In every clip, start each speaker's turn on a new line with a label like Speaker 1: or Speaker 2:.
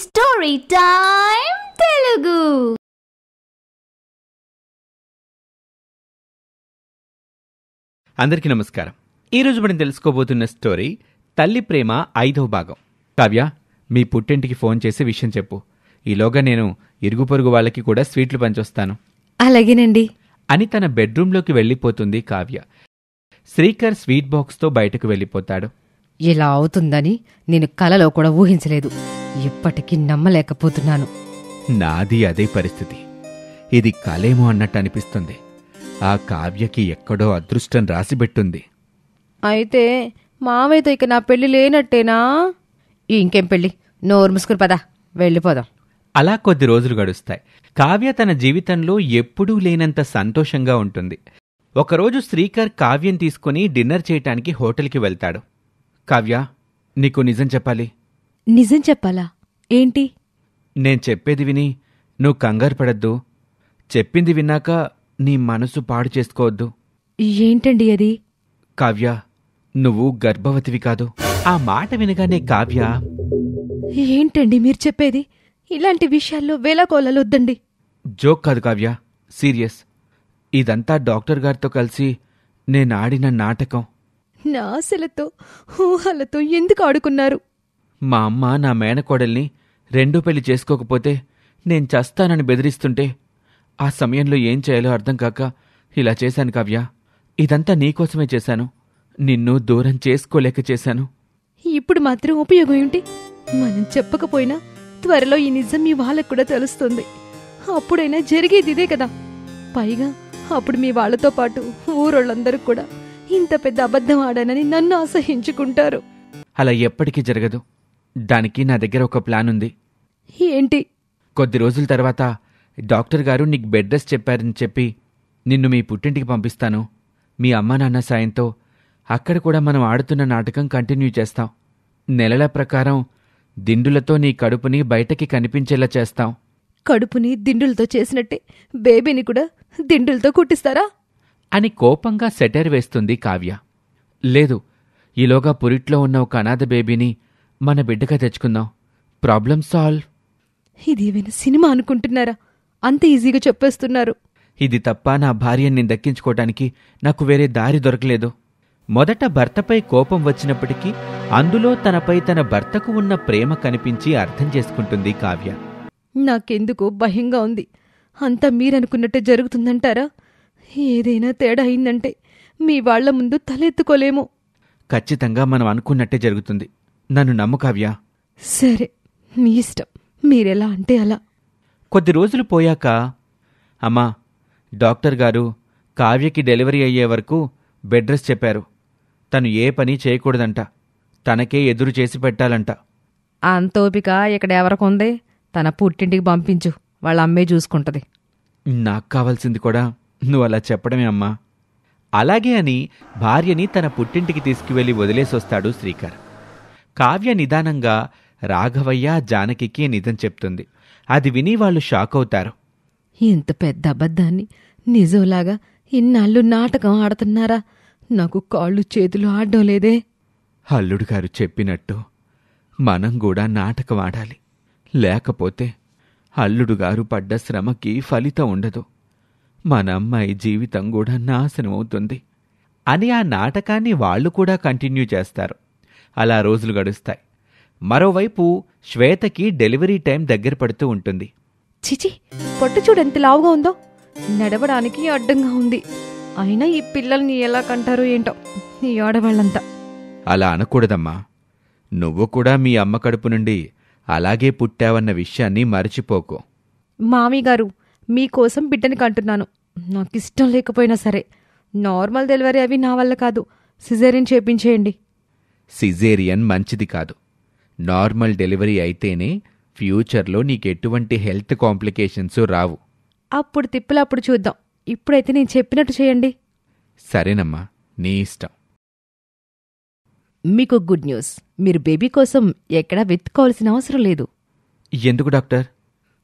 Speaker 1: Story time Telugu.
Speaker 2: అందరికీ నమస్కారం. ఈరోజు మనం తెలుసుకోబోతున్న స్టోరీ తల్లి ప్రేమ 5వ భాగం. కావ్య, మీ పుట్టింటికి ఫోన్ చేసి విషయం చెప్పు. ఈలోగా నేను ఇరుగు పొరుగు వాళ్ళకి కూడా స్వీట్లు పంచొస్తాను.
Speaker 3: అలాగేనండి
Speaker 2: అని తన బెడ్రూంలోకి వెళ్ళిపోతుంది కావ్య. శ్రీకర్ స్వీట్ బాక్స్తో బయటకు వెళ్ళిపోతాడు.
Speaker 3: ఇలా అవుతుందని నేను కలలో కూడా ఊహించలేదు. ఇప్పటికీ నమ్మలేకపోతున్నాను.
Speaker 2: నాది అదే పరిస్థితి. ఇది కలేమో అన్నట్టు అనిపిస్తుంది. ఆ కావ్యకి ఎక్కడో అదృష్టం రాసిపెట్టుంది.
Speaker 3: అయితే మావయ్యతో ఇక నా పెళ్లి లేనట్టేనా? ఇంకేం పెళ్లి, నోరు ముసుకుని పదా, వెళ్ళిపోదాం.
Speaker 2: అలా కొద్ది రోజులు గడుస్తాయి. కావ్య తన జీవితంలో ఎప్పుడూ లేనంత సంతోషంగా ఉంటుంది. ఒకరోజు శ్రీకర్ కావ్యం తీసుకుని డిన్నర్ చేయటానికి హోటల్కి వెళ్తాడు. కావ్య, నీకు నిజం చెప్పాలి.
Speaker 3: నిజం చెప్పాలా? ఏంటి?
Speaker 2: నేను చెప్పేది విని నువ్వు కంగారు పడద్దు. చెప్పింది విన్నాక నీ మనసు పాడు చేసుకోవద్దు.
Speaker 3: ఏంటండి అది?
Speaker 2: కావ్య, నువ్వు గర్భవతివి కాదు. ఆ మాట వినగానే కావ్య,
Speaker 3: ఏంటండి మీరు చెప్పేది? ఇలాంటి విషయాల్లో వేళకోలొద్దండి.
Speaker 2: జోక్ కాదు కావ్య, సీరియస్. ఇదంతా డాక్టర్ గారితో కలిసి నేనాడిన నాటకం.
Speaker 3: నా ఆశలతో ఊహలతో ఎందుకు ఆడుకున్నారు?
Speaker 2: మా అమ్మ నా మేనకోడల్ని రెండో పెళ్లి చేసుకోకపోతే నేను చస్తానని బెదిరిస్తుంటే ఆ సమయంలో ఏం చేయాలో అర్థం కాక ఇలా చేశాను కావ్య. ఇదంతా నీకోసమే చేశాను. నిన్ను దూరం చేసుకోలేక చేశాను.
Speaker 3: ఇప్పుడు మాత్రం ఉపయోగం ఏంటి? మనం చెప్పకపోయినా త్వరలో ఈ నిజం మీ వాళ్ళకు కూడా తెలుస్తుంది. అప్పుడైనా జరిగేది ఇదే కదా. పైగా అప్పుడు మీ వాళ్లతో పాటు ఊరోళ్ళందరూ కూడా ఇంత పెద్ద అబద్ధం ఆడానని నన్ను అసహించుకుంటారు.
Speaker 2: అలా ఎప్పటికీ జరగదు. దానికి నా దగ్గర ఒక ప్లాన్ ఉంది.
Speaker 3: ఏంటి?
Speaker 2: కొద్ది రోజుల తర్వాత డాక్టర్ గారు నీకు బెడ్ రెస్ట్ చెప్పారని చెప్పి నిన్ను మీ పుట్టింటికి పంపిస్తాను. మీ అమ్మా నాన్న సాయంతో అక్కడ కూడా మనం ఆడుతున్న నాటకం కంటిన్యూ చేస్తాం. నెలల ప్రకారం దిండులతో నీ కడుపుని బయటకి కనిపించేలా చేస్తాం.
Speaker 3: కడుపుని దిండులతో చేసినట్టే బేబీని కూడా దిండులతో కుట్టిస్తారా?
Speaker 2: అని కోపంగా సెటైర్ వేస్తుంది కావ్య. లేదు, ఈలోగా పురిట్లో ఉన్న ఒక అనాథ బేబీని మన బిడ్డగా తెచ్చుకుందాం. Problem solve.
Speaker 3: ఇదేమైనా సినిమా అనుకుంటున్నారా? అంత ఈజీగా చెప్పేస్తున్నారు.
Speaker 2: ఇది తప్ప నా భార్యని దక్కించుకోవటానికి నాకు వేరే దారి దొరకలేదు. మొదట భర్తపై కోపం వచ్చినప్పటికీ అందులో తనపై తన భర్తకు ఉన్న ప్రేమ కనిపించి అర్థం చేసుకుంటుంది కావ్య.
Speaker 3: నాకెందుకో భయంగా ఉంది. అంతా మీరనుకున్నట్టే జరుగుతుందంటారా? ఏదైనా తేడా అయిందంటే మీ వాళ్ల ముందు తలెత్తుకోలేము.
Speaker 2: ఖచ్చితంగా మనం అనుకున్నట్టే జరుగుతుంది. నన్ను నమ్ము కావ్య.
Speaker 3: సరే, మీ ఇష్టం. మీరెలా అంటే అలా.
Speaker 2: కొద్ది రోజులు పోయాక, అమ్మా, డాక్టర్ గారు కావ్యకి డెలివరీ అయ్యే వరకు బెడ్ రెస్ట్ చెప్పారు. తను ఏ పని చేయకూడదంట. తనకే ఎదురు చేసి పెట్టాలంట.
Speaker 3: అంతోపిక ఇక్కడ ఎవరికుంది? తన పుట్టింటికి పంపించు, వాళ్ళ అమ్మే చూసుకుంటది.
Speaker 2: నాకు కావాల్సింది కూడా నువ్వు అలా చెప్పడమే అమ్మా. అలాగే అని భార్యని తన పుట్టింటికి తీసుకువెళ్లి వదిలేసొస్తాడు శ్రీకర్. కావ్య నిదానంగా రాఘవయ్య, జానకికి నిజం చెప్తుంది. అది విని వాళ్ళు షాక్ అవుతారు.
Speaker 3: ఇంత పెద్ద అబద్ధాన్ని నిజంలాగా ఇన్నాళ్ళు నాటకం ఆడుతున్నారా? నాకు కాళ్ళు చేతులు ఆడడం లేదే.
Speaker 2: అల్లుడు గారు చెప్పినట్టు మనం కూడా నాటకం ఆడాలి. లేకపోతే అల్లుడుగారు పడ్డ శ్రమకి ఫలితం ఉండదు. మన అమ్మాయి జీవితం కూడా నాశనమవుతుంది అని ఆ నాటకాన్ని వాళ్లు కూడా కంటిన్యూ చేస్తారు. అలా రోజులు గడుస్తాయి. మరోవైపు శ్వేతకి డెలివరీ టైం దగ్గర పడుతూ ఉంటుంది.
Speaker 3: చిచి, పొట్టు చూడెంత లావుగా ఉందో. నడవడానికి అడ్డంగా ఉంది. అయినా ఈ పిల్లల్ని ఎలా కంటారో ఏంటో ఈ ఆడవాళ్లంతా.
Speaker 2: అలా అనకూడదమ్మా. నువ్వు కూడా మీ అమ్మ కడుపు నుండి అలాగే పుట్టావన్న విషయాన్ని మరచిపోకు.
Speaker 3: మామీగారు, మీకోసం బిడ్డని కంటున్నాను. నాకిష్టం లేకపోయినా సరే. నార్మల్ డెలివరీ అవి నా వల్ల కాదు. సిజేరియన్ చేపించేయండి.
Speaker 2: సిజేరియన్ మంచిది కాదు. నార్మల్ డెలివరీ అయితేనే ఫ్యూచర్లో నీకెటువంటి హెల్త్ కాంప్లికేషన్స్ రావు.
Speaker 3: అప్పుడు తిప్పులప్పుడు చూద్దాం. ఇప్పుడైతే నేను చెప్పినట్టు చేయండి.
Speaker 2: సరేనమ్మా, నీ ఇష్టం.
Speaker 3: మీకు గుడ్ న్యూస్. మీరు బేబీ కోసం ఎక్కడా వెతుక్కోవాల్సిన అవసరం లేదు.
Speaker 2: ఎందుకు డాక్టర్?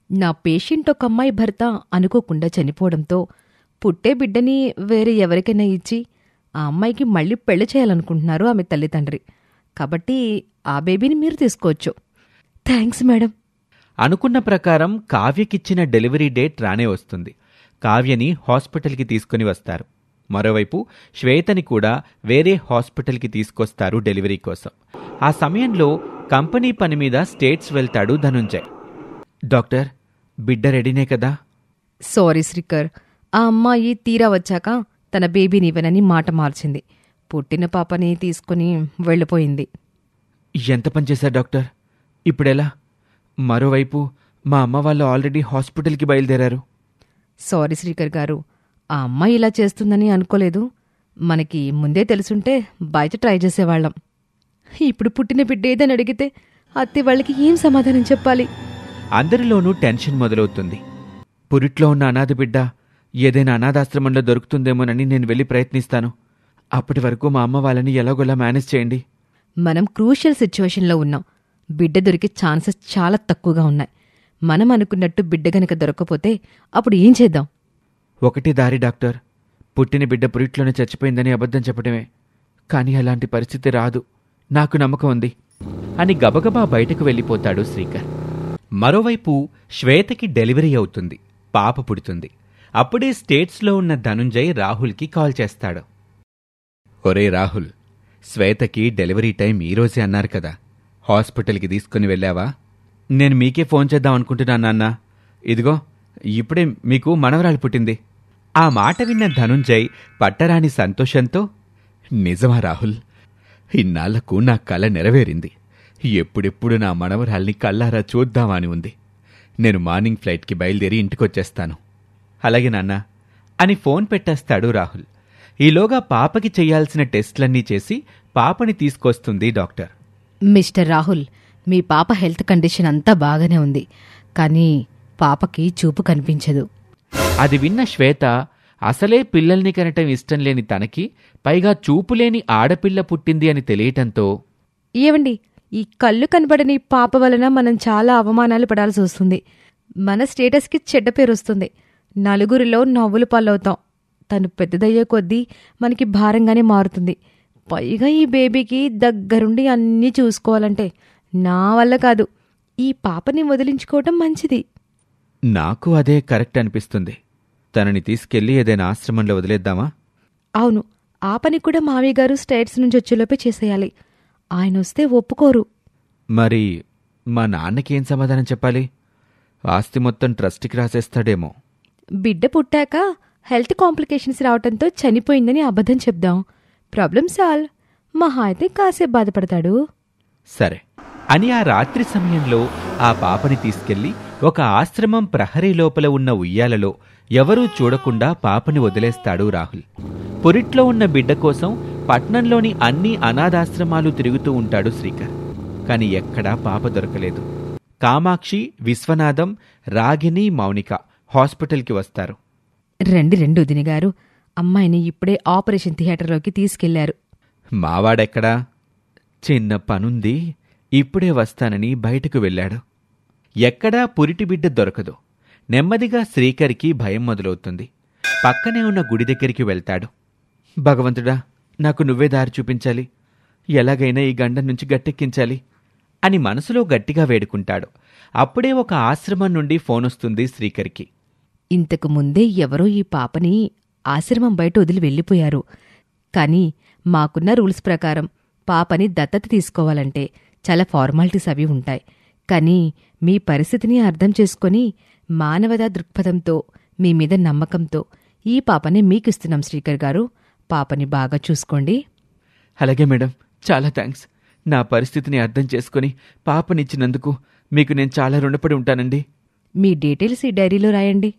Speaker 3: నా పేషెంట్ ఒక అమ్మాయి భర్త అనుకోకుండా చనిపోవడంతో పుట్టే బిడ్డని వేరే ఎవరికైనా ఇచ్చి ఆ అమ్మాయికి మళ్ళీ పెళ్లి చేయాలనుకుంటున్నారు ఆమె తల్లిదండ్రి. కాబట్టి ఆ బేబీని మీరు తీసుకోవచ్చు. Thanks madam.
Speaker 2: అనుకున్న ప్రకారం కావ్యకిచ్చిన డెలివరీ డేట్ రానే వస్తుంది. కావ్యని హాస్పిటల్కి తీసుకుని వస్తారు. మరోవైపు శ్వేతని కూడా వేరే హాస్పిటల్కి తీసుకొస్తారు డెలివరీ కోసం. ఆ సమయంలో కంపెనీ పని మీద స్టేట్స్ వెళ్తాడు ధనుంజయ్. డాక్టర్, బిడ్డ రెడీనే కదా?
Speaker 3: సారీ శ్రీకర్, ఆ అమ్మాయి తీరా వచ్చాక తన బేబీనివ్వనని మాట మార్చింది. పుట్టిన పాపని తీసుకుని వెళ్ళిపోయింది.
Speaker 2: ఎంత పనిచేశారు డాక్టర్? ఇప్పుడెలా? మరోవైపు మా అమ్మ వాళ్ళు ఆల్రెడీ హాస్పిటల్కి బయలుదేరారు.
Speaker 3: సారీ శ్రీకర్ గారు, ఆ అమ్మాయి ఇలా చేస్తుందని అనుకోలేదు. మనకి ముందే తెలుసుంటే బయట ట్రై చేసేవాళ్ళం. ఇప్పుడు పుట్టిన బిడ్డ ఏదని అడిగితే అత్తే వాళ్ళకి ఏం సమాధానం చెప్పాలి?
Speaker 2: అందరిలోనూ టెన్షన్ మొదలవుతుంది. పురిట్లో ఉన్న అనాథ బిడ్డ ఏదైనా అనాథాశ్రమంలో దొరుకుతుందేమోనని నేను వెళ్ళి ప్రయత్నిస్తాను. అప్పటి వరకు మా అమ్మ వాళ్ళని ఎలాగోలా మేనేజ్ చేయండి.
Speaker 3: మనం క్రూషియల్ సిచ్యువేషన్లో ఉన్నాం. బిడ్డ దొరికే ఛాన్సెస్ చాలా తక్కువగా ఉన్నాయి. మనం అనుకున్నట్టు బిడ్డ గనక దొరకపోతే అప్పుడు ఏం చేద్దాం?
Speaker 2: ఒకటి దారి డాక్టర్, పుట్టిన బిడ్డ పురిట్లోనే చచ్చిపోయిందని అబద్ధం చెప్పడమే. కానీ అలాంటి పరిస్థితి రాదు, నాకు నమ్మకం ఉంది అని గబగబా బయటకు వెళ్ళిపోతాడు శ్రీకర్. మరోవైపు శ్వేతకి డెలివరీ అవుతుంది. పాప పుడుతుంది. అప్పుడే స్టేట్స్లో ఉన్న ధనుంజయ్ రాహుల్కి కాల్ చేస్తాడు. ఒరే రాహుల్, శ్వేతకి డెలివరీ టైం ఈరోజే అన్నారు కదా, హాస్పిటల్కి తీసుకుని వెళ్ళావా? నేను మీకే ఫోన్ చేద్దాం అనుకుంటున్నాను నాన్నా. ఇదిగో ఇప్పుడే మీకు మనవరాలు పుట్టింది. ఆ మాట విన్న ధనుంజయ్ పట్టరాని సంతోషంతో, నిజమా రాహుల్? ఇన్నాళ్లకు నా కల నెరవేరింది. ఎప్పుడెప్పుడు నా మనవరాల్ని కళ్ళారా చూద్దామా అని ఉంది. నేను మార్నింగ్ ఫ్లైట్కి బయలుదేరి ఇంటికొచ్చేస్తాను. అలాగే నాన్నా అని ఫోన్ పెట్టేస్తాడు రాహుల్. ఈలోగా పాపకి చెయ్యాల్సిన టెస్ట్లన్నీ చేసి పాపని తీసుకొస్తుంది డాక్టర్.
Speaker 3: మిస్టర్ రాహుల్, మీ పాప హెల్త్ కండిషన్ అంతా బాగానే ఉంది, కానీ పాపకి చూపు కనిపించదు.
Speaker 2: అది విన్న శ్వేత, అసలే పిల్లల్ని కనటం ఇష్టం లేని తనకి పైగా చూపులేని ఆడపిల్ల పుట్టింది అని తెలియటంతో,
Speaker 3: ఏవండి, ఈ కళ్ళు కనబడని పాప వలన మనం చాలా అవమానాలు పడాల్సి వస్తుంది. మన స్టేటస్కి చెడ్డ పేరు వస్తుంది. నలుగురిలో నవ్వులు పాలవుతాం. తను పెద్దదయ్యే కొద్దీ మనకి భారంగానే మారుతుంది. పైగా ఈ బేబీకి దగ్గరుండి అన్నీ చూసుకోవాలంటే నా వల్ల కాదు. ఈ పాపని వదిలించుకోవటం మంచిది.
Speaker 2: నాకు అదే కరెక్ట్ అనిపిస్తుంది. తనని తీసుకెళ్లి ఏదైనా ఆశ్రమంలో వదిలేద్దామా?
Speaker 3: అవును, ఆ పని కూడా మావయ్య గారు స్టేట్స్ నుంచి వచ్చేలోపే చేసేయాలి. ఆయన వస్తే ఒప్పుకోరు.
Speaker 2: మరి మా నాన్నకేం సమాధానం చెప్పాలి? ఆస్తి మొత్తం ట్రస్ట్కి రాసేస్తాడేమో.
Speaker 3: బిడ్డ పుట్టాక హెల్త్ కాంప్లికేషన్స్ రావటంతో చనిపోయిందని అబద్ధం చెప్దాం. Problem solve. మహా అయితే కాసేపు బాధపడతాడు.
Speaker 2: సరే అని ఆ రాత్రి సమయంలో ఆ పాపని తీసుకెళ్లి ఒక ఆశ్రమం ప్రహరీ లోపల ఉన్న ఉయ్యాలలో ఎవరూ చూడకుండా పాపని వదిలేస్తాడు రాహుల్. పురిట్లో ఉన్న బిడ్డ కోసం పట్నంలోని అన్ని అనాథాశ్రమాలు తిరుగుతూ ఉంటాడు శ్రీకర్. కాని ఎక్కడా పాప దొరకలేదు. కామాక్షి, విశ్వనాథం, రాగిని, మౌనిక హాస్పిటల్కి వస్తారు.
Speaker 3: రండి వదినగారు, అమ్మాయిని ఇప్పుడే ఆపరేషన్ థియేటర్లోకి తీసుకెళ్లారు.
Speaker 2: మావాడెక్కడా? చిన్న పనుంది, ఇప్పుడే వస్తానని బయటకు వెళ్ళాడు. ఎక్కడా పురిటి బిడ్డ దొరకదు. నెమ్మదిగా శ్రీకర్కి భయం మొదలవుతుంది. పక్కనే ఉన్న గుడి దగ్గరికి వెళ్తాడు. భగవంతుడా, నాకు నువ్వే దారి చూపించాలి. ఎలాగైనా ఈ గండం నుంచి గట్టెక్కించాలి అని మనసులో గట్టిగా వేడుకుంటాడు. అప్పుడే ఒక ఆశ్రమం నుండి ఫోనొస్తుంది శ్రీకర్కి.
Speaker 3: ఇంతకు ముందే ఎవరో ఈ పాపని ఆశ్రమం బయట వదిలి వెళ్ళిపోయారు. కానీ మాకున్న రూల్స్ ప్రకారం పాపని దత్తత తీసుకోవాలంటే చాలా ఫార్మాలిటీస్ అవి ఉంటాయి. కానీ మీ పరిస్థితిని అర్థం చేసుకొని మానవతా దృక్పథంతో మీ మీద నమ్మకంతో ఈ పాపని మీకిస్తున్నాం శ్రీకర్ గారు. పాపని బాగా చూసుకోండి.
Speaker 2: అలాగే మేడం, చాలా థ్యాంక్స్. నా పరిస్థితిని అర్థం చేసుకుని పాపనిచ్చినందుకు మీకు నేను చాలా రుణపడి ఉంటానండి.
Speaker 3: మీ డీటెయిల్స్ ఈ డైరీలో రాయండి.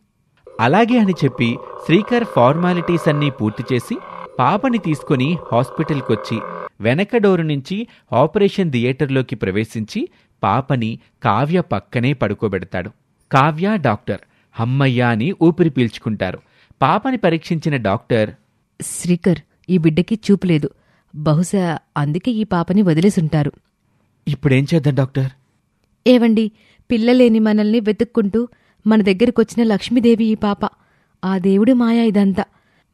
Speaker 2: అలాగే అని చెప్పి శ్రీకర్ ఫార్మాలిటీస్ అన్నీ పూర్తి చేసి పాపని తీసుకుని హాస్పిటల్కొచ్చి వెనక డోరు నుంచి ఆపరేషన్ థియేటర్లోకి ప్రవేశించి పాపని కావ్య పక్కనే పడుకోబెడతాడు. కావ్య, డాక్టర్ హమ్మయ్యా అని ఊపిరి పీల్చుకుంటారు. పాపని పరీక్షించిన డాక్టర్,
Speaker 3: శ్రీకర్, ఈ బిడ్డకి చూపులేదు. బహుశా అందుకే ఈ పాపని వదిలేసుంటారు.
Speaker 2: ఇప్పుడేం చేద్దాం డాక్టర్?
Speaker 3: ఏవండి, పిల్లలేని మనల్ని వెతుక్కుంటూ మన దగ్గరకొచ్చిన లక్ష్మీదేవి ఈ పాప. ఆ దేవుడి మాయా ఇదంతా.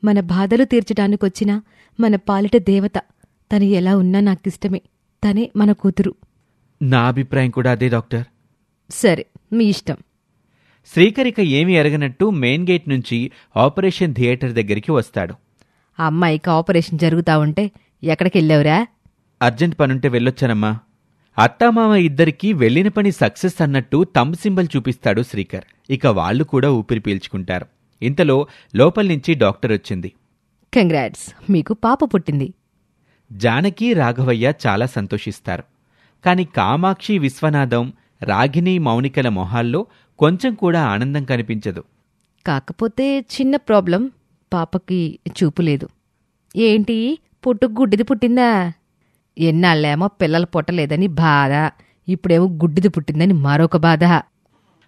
Speaker 3: మన బాధలు తీర్చడానికొచ్చిన మన పాలిట దేవత. తను ఎలా ఉన్నా నాకిష్టమే. తనే మన కూతురు.
Speaker 2: నా అభిప్రాయం కూడా అదే డాక్టర్.
Speaker 3: సరే, మీ ఇష్టం.
Speaker 2: శ్రీకరిక ఏమీ ఎరగనట్టు మెయిన్ గేట్ నుంచి ఆపరేషన్ థియేటర్ దగ్గరికి వస్తాడు.
Speaker 3: ఆ అమ్మాయికి ఆపరేషన్ జరుగుతా ఉంటే ఎక్కడికెళ్ళావురా?
Speaker 2: అర్జెంట్ పనుంటే వెళ్ళొచ్చానమ్మా. అత్తామామ ఇద్దరికీ వెళ్ళిన పని సక్సెస్ అన్నట్టు థంబ్ సింబల్ చూపిస్తాడు శ్రీకర్. ఇక వాళ్లు కూడా ఊపిరి పీల్చుకుంటారు. ఇంతలో లోపల్నుంచి డాక్టర్ వచ్చింది.
Speaker 3: కంగ్రాట్స్, మీకు పాప పుట్టింది.
Speaker 2: జానకి, రాఘవయ్య చాలా సంతోషిస్తారు. కాని కామాక్షి, విశ్వనాథం, రాగిణి, మౌనికల మొహాల్లో కొంచెం కూడా ఆనందం కనిపించదు.
Speaker 3: కాకపోతే చిన్న ప్రాబ్లం, పాపకి చూపు లేదు. ఏంటి, పుట్టుకు గుడ్డిది పుట్టిందా? ఎన్నాళ్ళేమో పిల్లలు పుట్టలేదని బాధ, ఇప్పుడేమో గుడ్డిది పుట్టిందని మరొక బాధ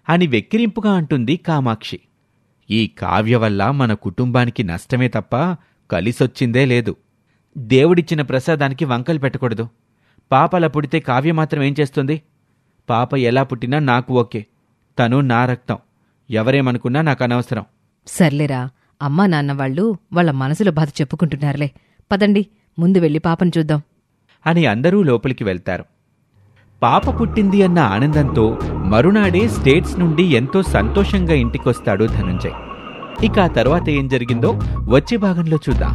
Speaker 2: అని వెక్కిరింపుగా అంటుంది కామాక్షి. ఈ కావ్య వల్ల మన కుటుంబానికి నష్టమే తప్ప కలిసొచ్చిందే లేదు. దేవుడిచ్చిన ప్రసాదానికి వంకలు పెట్టకూడదు. పాపలా పుడితే కావ్య మాత్రం ఏం చేస్తుంది? పాప ఎలా పుట్టినా నాకు ఓకే. తను నా రక్తం. ఎవరేమనుకున్నా నాకు అనవసరం.
Speaker 3: సర్లేరా, అమ్మా నాన్న వాళ్ళు వాళ్ళ మనసులో బాధ చెప్పుకుంటున్నారులే. పదండి, ముందు వెళ్ళి పాపను చూద్దాం
Speaker 2: అని అందరూ లోపలికి వెళ్తారు. పాప పుట్టింది అన్న ఆనందంతో మరునాడే స్టేట్స్ నుండి ఎంతో సంతోషంగా ఇంటికొస్తాడు ధనుంజయ్. ఇక ఆ తర్వాత ఏం జరిగిందో వచ్చే భాగంలో చూద్దాం.